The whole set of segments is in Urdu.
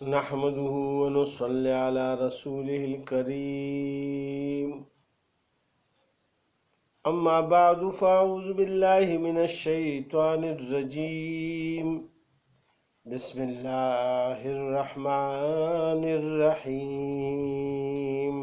نحمده ونصلي على رسوله الكريم أما بعد فأعوذ بالله من الشيطان الرجيم بسم الله الرحمن الرحيم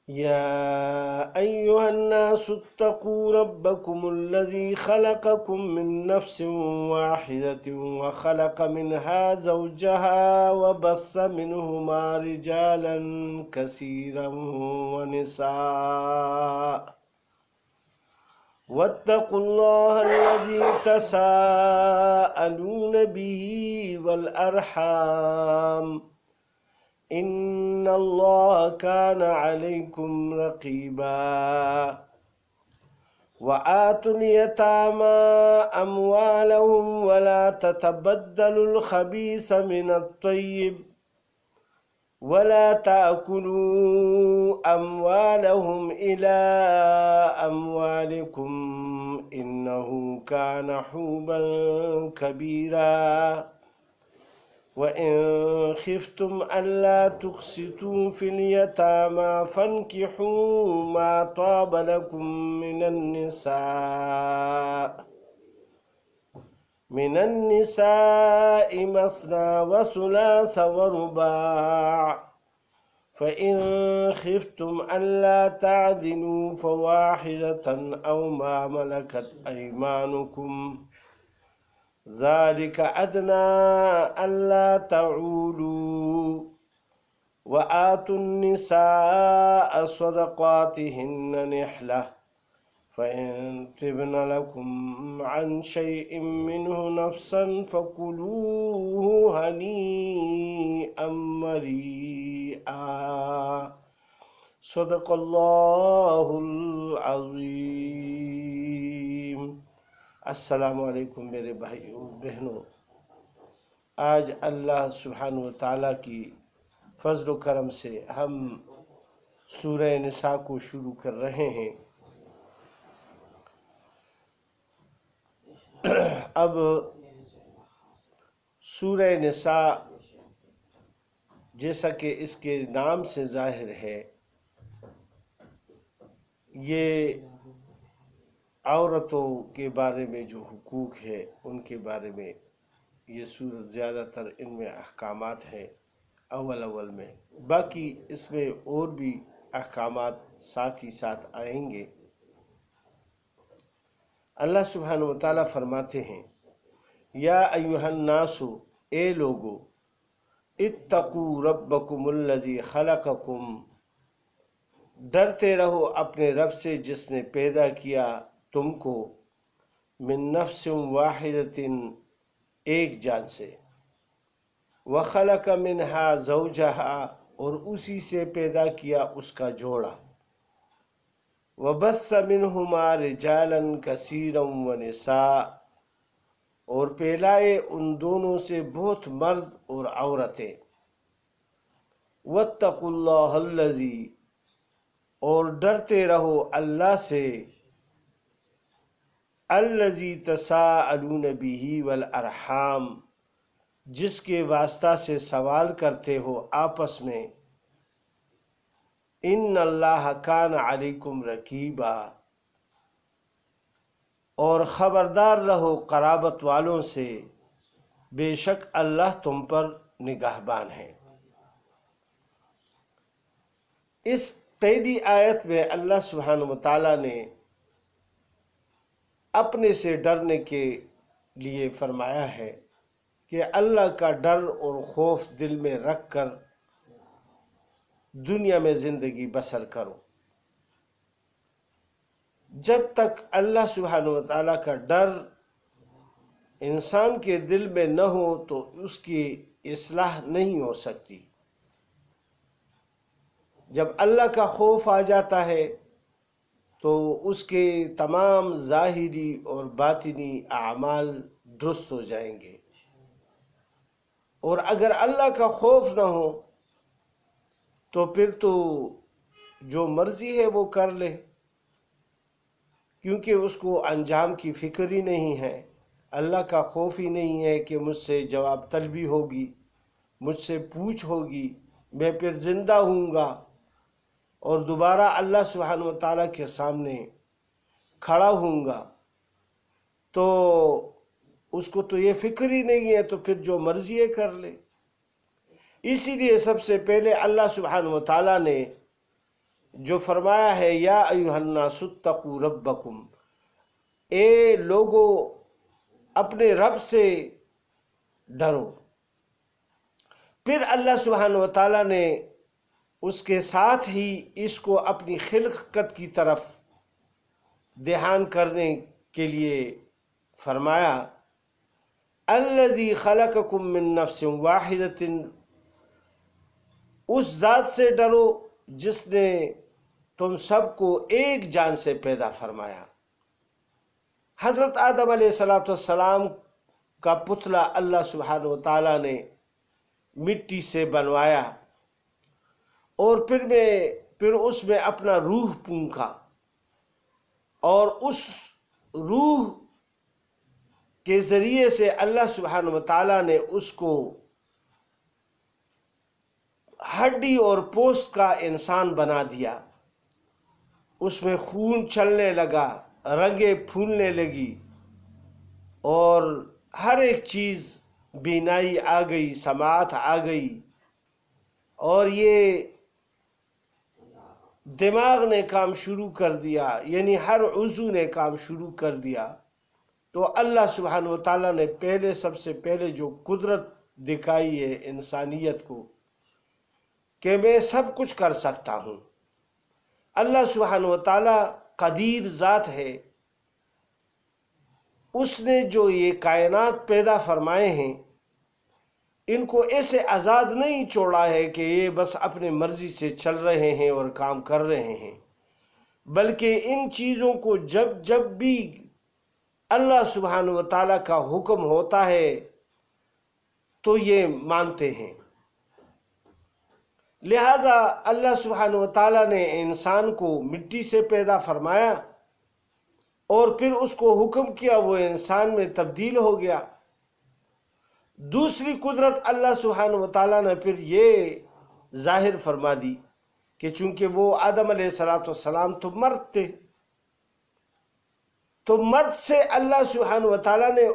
يا أيها الناس اتقوا ربكم الذي خلقكم من نفس واحدة وخلق منها زوجها وبث منهما رجالا كثيرا ونساء واتقوا الله الذي تساءلون به والأرحام إن الله كان عليكم رقيبا وآتوا اليتامى أموالهم ولا تتبدلوا الخبيث من الطيب ولا تأكلوا أموالهم إلى أموالكم إنه كان حوبا كبيرا وإن خفتم ألا تقسطوا في اليتامى فانكحوا ما طاب لكم من النساء مثنى وثلاث ورباع فإن خفتم ألا تعدلوا فواحدة أو ما ملكت أيمانكم ذلك أدنى ألا تعولوا وآتوا النساء صدقاتهن نحلة فإن طبن لكم عن شيء منه نفسا فكلوه هنيئا مريئا صدق الله العظيم۔ السلام علیکم میرے بھائیوں بہنوں، آج اللہ سبحانہ و تعالیٰ کی فضل و کرم سے ہم سورہ نساء کو شروع کر رہے ہیں۔ اب سورہ نساء جیسا کہ اس کے نام سے ظاہر ہے، یہ عورتوں کے بارے میں جو حقوق ہے ان کے بارے میں یہ سورت زیادہ تر ان میں احکامات ہیں اول میں، باقی اس میں اور بھی احکامات ساتھ ہی ساتھ آئیں گے۔ اللہ سبحانہ و تعالیٰ فرماتے ہیں یا ایہا الناس، اے لوگو، اتقوا ربکم الذی خلقکم، ڈرتے رہو اپنے رب سے جس نے پیدا کیا تم کو، من نفس واحدۃ، ایک جان سے، وخلق منہا زوجہا، اور اسی سے پیدا کیا اس کا جوڑا، وبث منہما رجالا کثیرا ونساء، اور پھیلائے ان دونوں سے بہت مرد اور عورتیں، واتقوا اللہ الذی، اور ڈرتے رہو اللہ سے، الذی تساءلون بہ والارحام، جس کے واسطہ سے سوال کرتے ہو آپس میں، ان اللہ کان علیکم رقیبا، اور خبردار رہو قرابت والوں سے، بے شک اللہ تم پر نگہبان ہے۔ اس پہلی آیت میں اللہ سبحانہ و تعالیٰ نے اپنے سے ڈرنے کے لیے فرمایا ہے کہ اللہ کا ڈر اور خوف دل میں رکھ کر دنیا میں زندگی بسر کرو۔ جب تک اللہ سبحانہ و تعالیٰ کا ڈر انسان کے دل میں نہ ہو تو اس کی اصلاح نہیں ہو سکتی۔ جب اللہ کا خوف آ جاتا ہے تو اس کے تمام ظاہری اور باطنی اعمال درست ہو جائیں گے، اور اگر اللہ کا خوف نہ ہو تو پھر تو جو مرضی ہے وہ کر لے، کیونکہ اس کو انجام کی فکر ہی نہیں ہے۔ اللہ کا خوف ہی نہیں ہے کہ مجھ سے جواب طلبی ہوگی، مجھ سے پوچھ ہوگی، میں پھر زندہ ہوں گا اور دوبارہ اللہ سبحانہ و تعالیٰ کے سامنے کھڑا ہوں گا، تو اس کو تو یہ فکر ہی نہیں ہے، تو پھر جو مرضی ہے کر لے۔ اسی لیے سب سے پہلے اللہ سبحانہ و تعالیٰ نے جو فرمایا ہے یا ایھا الناس اتقوا ربکم، اے لوگو اپنے رب سے ڈرو، پھر اللہ سبحانہ و تعالیٰ نے اس کے ساتھ ہی اس کو اپنی خلقت کی طرف دھیان کرنے کے لیے فرمایا، الذی خلقکم من نفس واحدۃ، اس ذات سے ڈرو جس نے تم سب کو ایک جان سے پیدا فرمایا۔ حضرت آدم علیہ السلام کا پتلا اللہ سبحانہ و تعالیٰ نے مٹی سے بنوایا اور پھر اس میں اپنا روح پھونکا، اور اس روح کے ذریعے سے اللہ سبحانہ و تعالیٰ نے اس کو ہڈی اور پوست کا انسان بنا دیا، اس میں خون چلنے لگا، رگیں پھولنے لگی، اور ہر ایک چیز، بینائی آ گئی، سماعت آ گئی، اور یہ دماغ نے کام شروع کر دیا، یعنی ہر عضو نے کام شروع کر دیا۔ تو اللہ سبحانہ و تعالیٰ نے سب سے پہلے جو قدرت دکھائی ہے انسانیت کو کہ میں سب کچھ کر سکتا ہوں۔ اللہ سبحانہ و تعالیٰ قدیر ذات ہے، اس نے جو یہ کائنات پیدا فرمائے ہیں ان کو ایسے آزاد نہیں چھوڑا ہے کہ یہ بس اپنے مرضی سے چل رہے ہیں اور کام کر رہے ہیں، بلکہ ان چیزوں کو جب بھی اللہ سبحانہ و تعالیٰ کا حکم ہوتا ہے تو یہ مانتے ہیں۔ لہذا اللہ سبحانہ و تعالیٰ نے انسان کو مٹی سے پیدا فرمایا اور پھر اس کو حکم کیا، وہ انسان میں تبدیل ہو گیا۔ دوسری قدرت اللہ سبحانہ و تعالیٰ نے پھر یہ ظاہر فرما دی کہ چونکہ وہ آدم علیہ السلام تو مرد تھے، تو مرد سے اللہ سبحانہ و تعالیٰ نے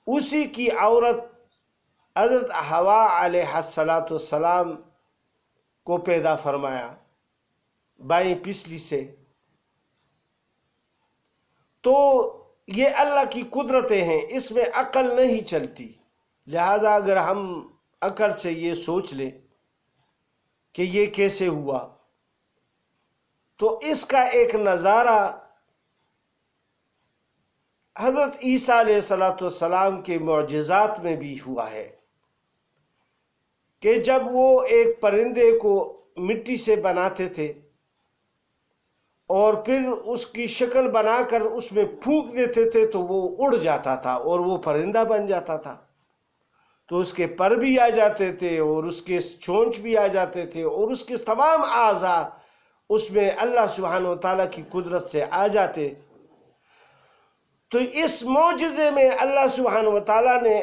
اسی کی عورت حضرت حوا علیہ السلام کو پیدا فرمایا بائیں پسلی سے۔ تو یہ اللہ کی قدرتیں ہیں، اس میں عقل نہیں چلتی، لہذا اگر ہم عقل سے یہ سوچ لیں کہ یہ کیسے ہوا، تو اس کا ایک نظارہ حضرت عیسیٰ علیہ السلام کے معجزات میں بھی ہوا ہے کہ جب وہ ایک پرندے کو مٹی سے بناتے تھے اور پھر اس کی شکل بنا کر اس میں پھونک دیتے تھے تو وہ اڑ جاتا تھا اور وہ پرندہ بن جاتا تھا، تو اس کے پر بھی آ جاتے تھے اور اس کے چونچ بھی آ جاتے تھے اور اس کے تمام اعضاء اس میں اللہ سبحانہ و تعالیٰ کی قدرت سے آ جاتے۔ تو اس معجزے میں اللہ سبحانہ و تعالیٰ نے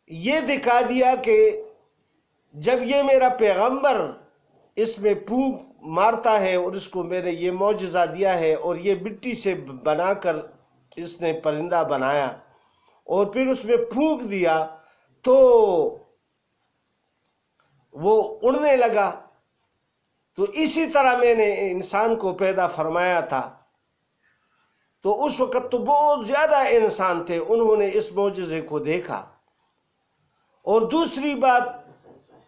یہ دکھا دیا کہ جب یہ میرا پیغمبر اس میں پھونک مارتا ہے اور اس کو میں نے یہ معجزہ دیا ہے اور یہ مٹی سے بنا کر اس نے پرندہ بنایا اور پھر اس میں پھونک دیا تو وہ اڑنے لگا، تو اسی طرح میں نے انسان کو پیدا فرمایا تھا۔ تو اس وقت تو بہت زیادہ انسان تھے، انہوں نے اس معجزے کو دیکھا۔ اور دوسری بات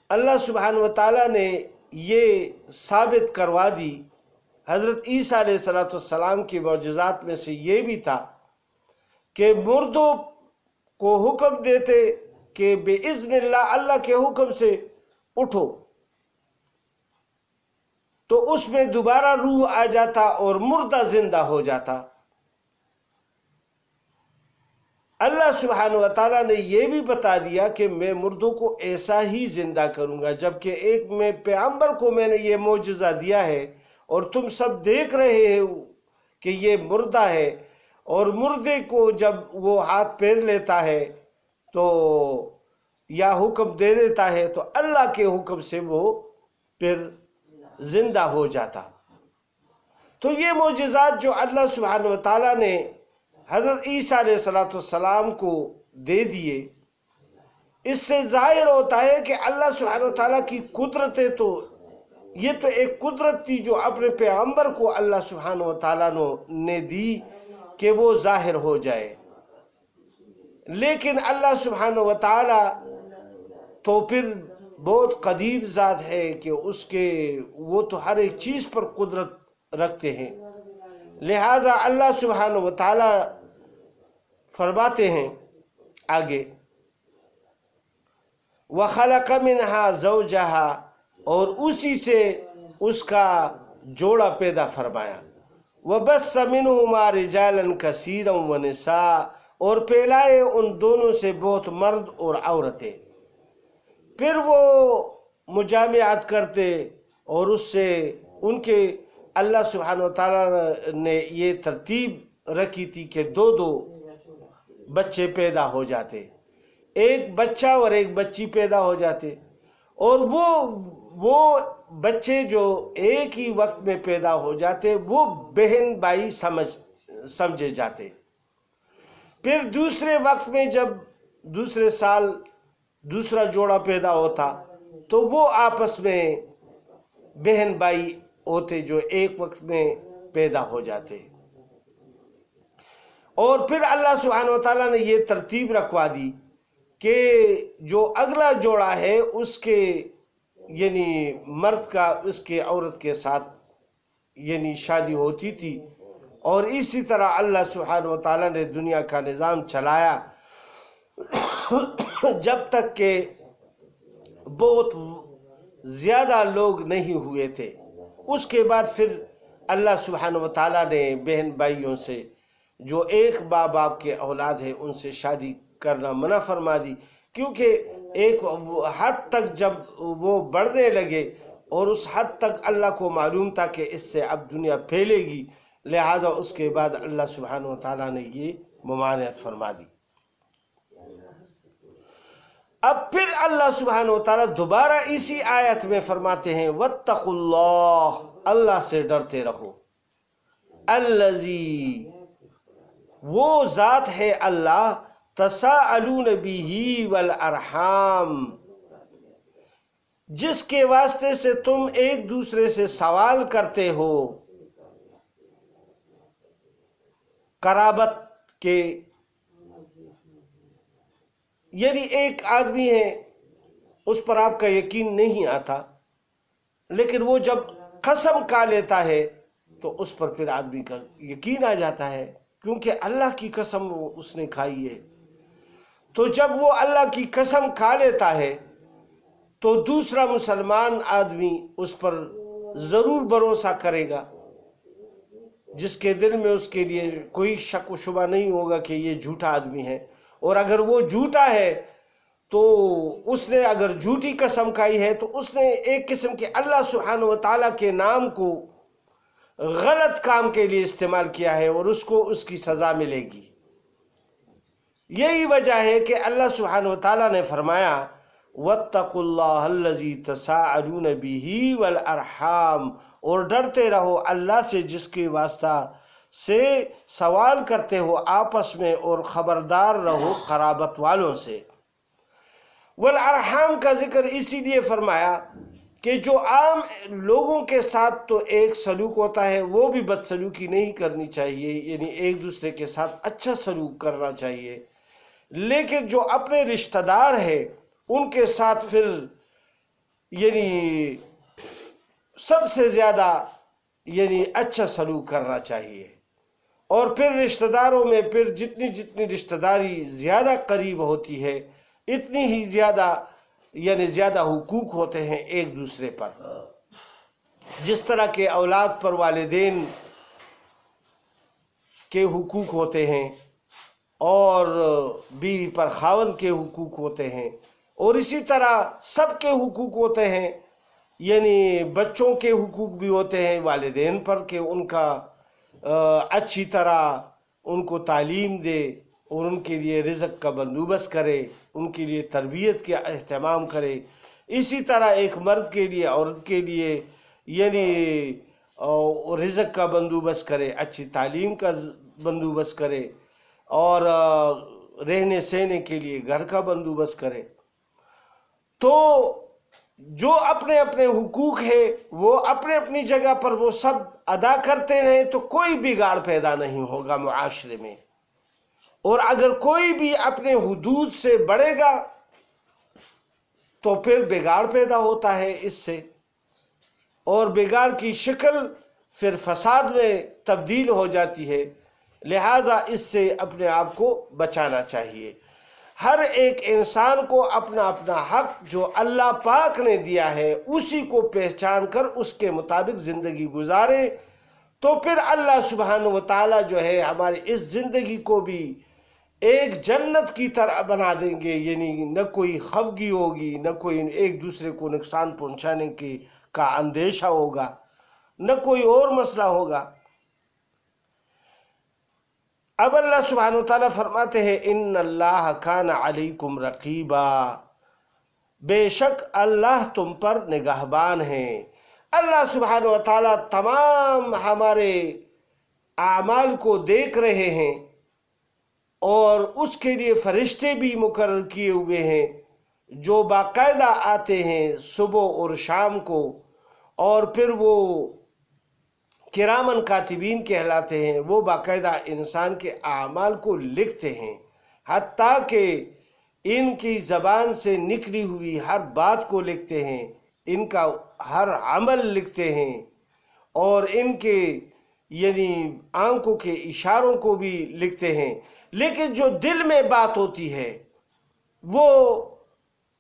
اللہ سبحانہ و تعالیٰ نے یہ ثابت کروا دی، حضرت عیسیٰ علیہ السلام کی معجزات میں سے یہ بھی تھا کہ مردوں کو حکم دیتے کہ بِإِذْنِ اللہ، اللہ کے حکم سے اٹھو، تو اس میں دوبارہ روح آ جاتا اور مردہ زندہ ہو جاتا۔ اللہ سبحانہ و تعالیٰ نے یہ بھی بتا دیا کہ میں مردوں کو ایسا ہی زندہ کروں گا، جبکہ ایک میں پیغمبر کو میں نے یہ معجزہ دیا ہے اور تم سب دیکھ رہے ہو کہ یہ مردہ ہے اور مردے کو جب وہ ہاتھ پیر لیتا ہے تو یا حکم دے دیتا ہے تو اللہ کے حکم سے وہ پھر زندہ ہو جاتا۔ تو یہ معجزات جو اللہ سبحانہ و تعالیٰ نے حضرت عیسیٰ علیہ السلام کو دے دیے، اس سے ظاہر ہوتا ہے کہ اللہ سبحانہ و تعالیٰ کی قدرتیں تو یہ تو ایک قدرت تھی جو اپنے پیغمبر کو اللہ سبحانہ و تعالیٰ نے دی کہ وہ ظاہر ہو جائے، لیکن اللہ سبحانہ و تعالیٰ تو پھر بہت قدیر ذات ہے کہ وہ تو ہر ایک چیز پر قدرت رکھتے ہیں۔ لہٰذا اللہ سبحانہ و تعالیٰ فرماتے ہیں آگے، وَخَلَقَ مِنْهَا زَوْجَهَا، اور اسی سے اس کا جوڑا پیدا فرمایا، وَبَثَّ مِنْهُمَا رِجَالًا كَثِيرًا وَنِسَاءً، اور پھیلائے ان دونوں سے بہت مرد اور عورتیں۔ پھر وہ مجامعات کرتے اور اس سے ان کے اللہ سبحانہ و تعالیٰ نے یہ ترتیب رکھی تھی کہ دو بچے پیدا ہو جاتے، ایک بچہ اور ایک بچی پیدا ہو جاتے، اور وہ بچے جو ایک ہی وقت میں پیدا ہو جاتے وہ بہن بھائی سمجھے جاتے۔ پھر دوسرے وقت میں جب دوسرے سال دوسرا جوڑا پیدا ہوتا تو وہ آپس میں بہن بھائی ہوتے جو ایک وقت میں پیدا ہو جاتے۔ اور پھر اللہ سبحانہ و تعالیٰ نے یہ ترتیب رکھوا دی کہ جو اگلا جوڑا ہے اس کے یعنی مرد کا اس کے عورت کے ساتھ یعنی شادی ہوتی تھی، اور اسی طرح اللہ سبحانہ و تعالیٰ نے دنیا کا نظام چلایا جب تک کہ بہت زیادہ لوگ نہیں ہوئے تھے۔ اس کے بعد پھر اللہ سبحانہ و تعالیٰ نے بہن بھائیوں سے جو ایک باپ کے اولاد ہے ان سے شادی کرنا منع فرما دی، کیونکہ ایک حد تک جب وہ بڑھنے لگے اور اس حد تک اللہ کو معلوم تھا کہ اس سے اب دنیا پھیلے گی، لہذا اس کے بعد اللہ سبحانہ و تعالیٰ نے یہ ممانعت فرما دی۔ اب پھر اللہ سبحانہ و تعالیٰ دوبارہ اسی آیت میں فرماتے ہیں، وَاتَّقُوا اللَّهَ، اللہ سے ڈرتے رہو، الَّذِي، وہ ذات ہے اللہ، تَسَاءَلُونَ بِهِ وَالْأَرْحَامَ، جس کے واسطے سے تم ایک دوسرے سے سوال کرتے ہو، قرابت کے، یعنی ایک آدمی ہے اس پر آپ کا یقین نہیں آتا، لیکن وہ جب قسم کھا لیتا ہے تو اس پر پھر آدمی کا یقین آ جاتا ہے، کیونکہ اللہ کی قسم اس نے کھائی ہے۔ تو جب وہ اللہ کی قسم کھا لیتا ہے تو دوسرا مسلمان آدمی اس پر ضرور بھروسہ کرے گا، جس کے دل میں اس کے لیے کوئی شک و شبہ نہیں ہوگا کہ یہ جھوٹا آدمی ہے، اور اگر وہ جھوٹا ہے تو اس نے اگر جھوٹی قسم کھائی ہے تو اس نے ایک قسم کے اللہ سبحانہ و تعالیٰ کے نام کو غلط کام کے لیے استعمال کیا ہے، اور اس کو اس کی سزا ملے گی۔ یہی وجہ ہے کہ اللہ سبحانہ و تعالیٰ نے فرمایا، وَاتَّقُوا اللَّهَ الَّذِي تَسَاءَلُونَ بِهِ وَالْأَرْحَامَ، اور ڈرتے رہو اللہ سے جس کے واسطہ سے سوال کرتے ہو آپس میں، اور خبردار رہو قرابت والوں سے۔ والارحام کا ذکر اسی لیے فرمایا کہ جو عام لوگوں کے ساتھ تو ایک سلوک ہوتا ہے وہ بھی بدسلوکی نہیں کرنی چاہیے، یعنی ایک دوسرے کے ساتھ اچھا سلوک کرنا چاہیے، لیکن جو اپنے رشتہ دار ہیں ان کے ساتھ پھر یعنی سب سے زیادہ یعنی اچھا سلوک کرنا چاہیے۔ اور پھر رشتہ داروں میں پھر جتنی رشتہ داری زیادہ قریب ہوتی ہے اتنی ہی زیادہ یعنی زیادہ حقوق ہوتے ہیں ایک دوسرے پر، جس طرح کے اولاد پر والدین کے حقوق ہوتے ہیں اور بیوی پر خاوند کے حقوق ہوتے ہیں، اور اسی طرح سب کے حقوق ہوتے ہیں، یعنی بچوں کے حقوق بھی ہوتے ہیں والدین پر کہ ان کا اچھی طرح ان کو تعلیم دے اور ان کے لیے رزق کا بندوبست کرے، ان کے لیے تربیت کا اہتمام کرے۔ اسی طرح ایک مرد کے لیے عورت کے لیے یعنی رزق کا بندوبست کرے، اچھی تعلیم کا بندوبست کرے، اور رہنے سہنے کے لیے گھر کا بندوبست کرے۔ تو جو اپنے اپنے حقوق ہے وہ اپنے اپنی جگہ پر وہ سب ادا کرتے رہیں تو کوئی بگاڑ پیدا نہیں ہوگا معاشرے میں۔ اور اگر کوئی بھی اپنے حدود سے بڑھے گا تو پھر بگاڑ پیدا ہوتا ہے اس سے، اور بگاڑ کی شکل پھر فساد میں تبدیل ہو جاتی ہے۔ لہٰذا اس سے اپنے آپ کو بچانا چاہیے۔ ہر ایک انسان کو اپنا اپنا حق جو اللہ پاک نے دیا ہے اسی کو پہچان کر اس کے مطابق زندگی گزارے، تو پھر اللہ سبحانہ و تعالیٰ جو ہے ہماری اس زندگی کو بھی ایک جنت کی طرح بنا دیں گے، یعنی نہ کوئی خفگی ہوگی، نہ کوئی ایک دوسرے کو نقصان پہنچانے کا اندیشہ ہوگا، نہ کوئی اور مسئلہ ہوگا۔ اب اللہ سبحانہ وتعالیٰ فرماتے ہیں ان اللہ کان علیکم رقیبا، بے شک اللہ تم پر نگہبان ہیں۔ اللہ سبحانہ وتعالیٰ تمام ہمارے اعمال کو دیکھ رہے ہیں، اور اس کے لیے فرشتے بھی مقرر کیے ہوئے ہیں جو باقاعدہ آتے ہیں صبح اور شام کو، اور پھر وہ کرامن کاتبین کہلاتے ہیں، وہ باقاعدہ انسان کے اعمال کو لکھتے ہیں، حتیٰ کہ ان کی زبان سے نکلی ہوئی ہر بات کو لکھتے ہیں، ان کا ہر عمل لکھتے ہیں، اور ان کے یعنی آنکھوں کے اشاروں کو بھی لکھتے ہیں۔ لیکن جو دل میں بات ہوتی ہے وہ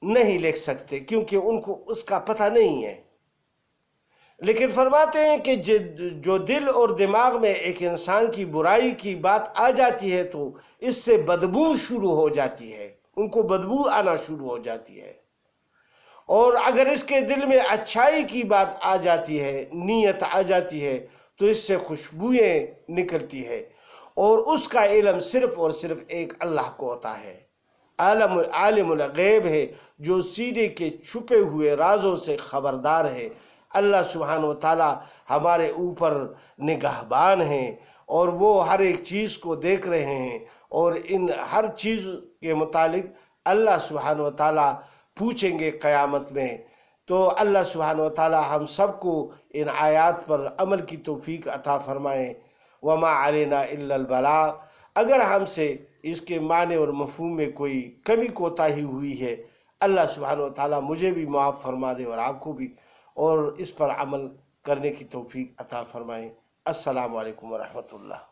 نہیں لکھ سکتے کیونکہ ان کو اس کا پتہ نہیں ہے۔ لیکن فرماتے ہیں کہ جو دل اور دماغ میں ایک انسان کی برائی کی بات آ جاتی ہے تو اس سے بدبو شروع ہو جاتی ہے، ان کو بدبو آنا شروع ہو جاتی ہے، اور اگر اس کے دل میں اچھائی کی بات آ جاتی ہے، نیت آ جاتی ہے، تو اس سے خوشبوئیں نکلتی ہے، اور اس کا علم صرف اور صرف ایک اللہ کو ہوتا ہے۔ عالم الغیب ہے جو سینے کے چھپے ہوئے رازوں سے خبردار ہے۔ اللہ سبحانہ و تعالی ہمارے اوپر نگہبان ہیں، اور وہ ہر ایک چیز کو دیکھ رہے ہیں، اور ان ہر چیز کے متعلق اللہ سبحانہ و تعالی پوچھیں گے قیامت میں۔ تو اللہ سبحانہ و تعالی ہم سب کو ان آیات پر عمل کی توفیق عطا فرمائیں۔ وما علینا الا البلاغ۔ اگر ہم سے اس کے معنی اور مفہوم میں کوئی کمی کوتاہی ہوئی ہے، اللہ سبحانہ و تعالیٰ مجھے بھی معاف فرما دے اور آپ کو بھی، اور اس پر عمل کرنے کی توفیق عطا فرمائیں۔ السلام علیکم ورحمۃ اللہ۔